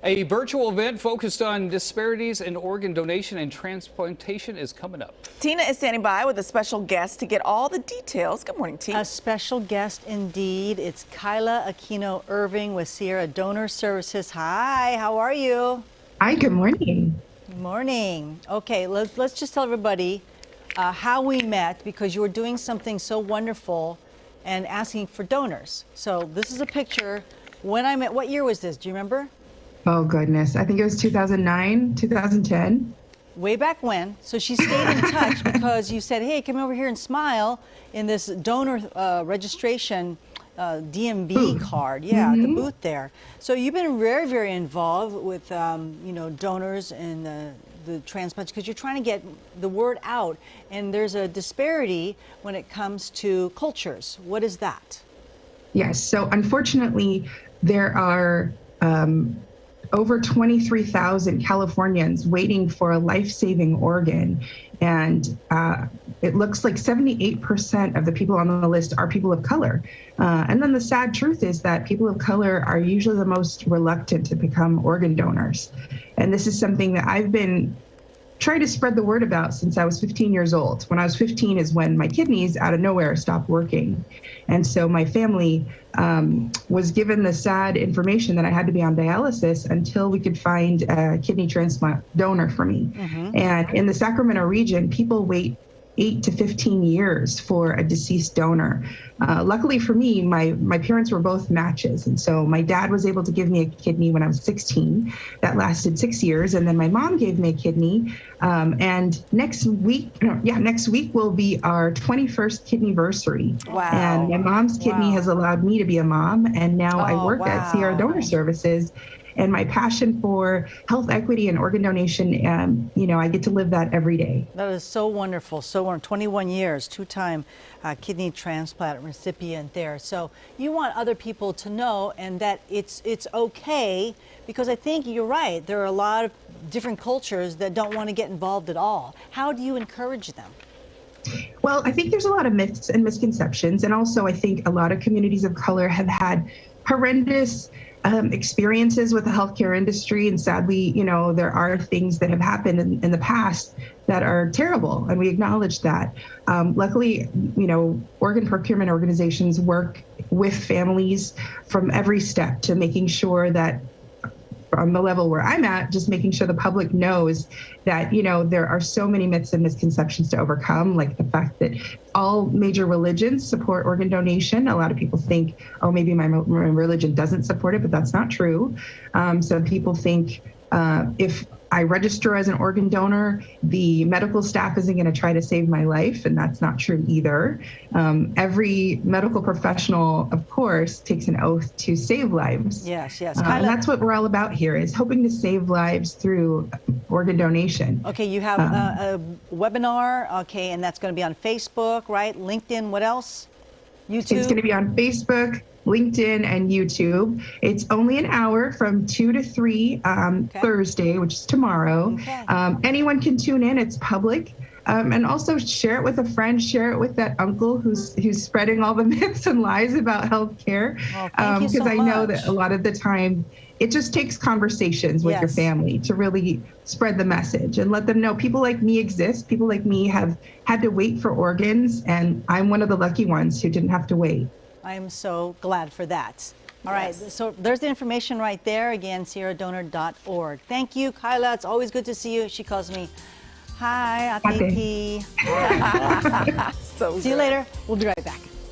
A virtual event focused on disparities in organ donation and transplantation is coming up. Tina is standing by with a special guest to get all the details. Good morning, Tina. A special guest indeed. It's Kyla Aquino Irving with Sierra Donor Services. Hi, how are you? Hi, good morning. Good morning. Okay, let's just tell everybody how we met, because you were doing something so wonderful and asking for donors. So this is a picture. When I met, what year was this? Do you remember? Oh, goodness. I think it was 2009, 2010. Way back when. So she stayed in touch because you said, hey, come over here and smile in this donor registration DMV card. Yeah, the booth there. So you've been very, very involved with, donors and the transplants, because you're trying to get the word out. And there's a disparity when it comes to cultures. What is that? Yes. So unfortunately, there are over 23,000 Californians waiting for a life-saving organ. And it looks like 78% of the people on the list are people of color. And then the sad truth is that people of color are usually the most reluctant to become organ donors. And this is something that I've been trying to spread the word about since I was 15 years old. When I was 15 is when my kidneys out of nowhere stopped working. And so my family was given the sad information that I had to be on dialysis until we could find a kidney transplant donor for me. And in the Sacramento region, people wait 8 to 15 years for a deceased donor. Luckily for me, my parents were both matches. And so my dad was able to give me a kidney when I was 16. That lasted 6 years. And then my mom gave me a kidney. And next week will be our 21st kidneyversary. Wow. And my mom's kidney has allowed me to be a mom. And now I work at Sierra Donor Services. And my passion for health equity and organ donation, I get to live that every day. That is so wonderful. So we're 21 years, two-time kidney transplant recipient there. So you want other people to know, and that it's okay, because I think you're right. There are a lot of different cultures that don't want to get involved at all. How do you encourage them? Well, I think there's a lot of myths and misconceptions. And also, I think a lot of communities of color have had horrendous experiences with the healthcare industry. And sadly, there are things that have happened in the past that are terrible, and we acknowledge that. Luckily, organ procurement organizations work with families from every step to making sure that, on the level where I'm at, just making sure the public knows that, there are so many myths and misconceptions to overcome, like the fact that all major religions support organ donation. A lot of people think, oh, maybe my religion doesn't support it, but that's not true. Some people think if I register as an organ donor, the medical staff isn't going to try to save my life, and that's not true either. Every medical professional, of course, takes an oath to save lives. Yes. And that's what we're all about here, is hoping to save lives through organ donation. Okay, you have a webinar, okay, and that's going to be on Facebook, right? LinkedIn, what else? YouTube? It's going to be on Facebook, LinkedIn, and YouTube. It's only an hour from 2 to 3 Thursday, which is tomorrow. Okay. Anyone can tune in. It's public. And also share it with a friend, share it with that uncle who's spreading all the myths and lies about healthcare. Because I know that a lot of the time it just takes conversations with your family to really spread the message and let them know people like me exist. People like me have had to wait for organs, and I'm one of the lucky ones who didn't have to wait. I'm so glad for that. All right, so there's the information right there. Again, sierradonor.org. Thank you, Kyla. It's always good to see you. She calls me, hi, Ate P. So See you later. We'll be right back.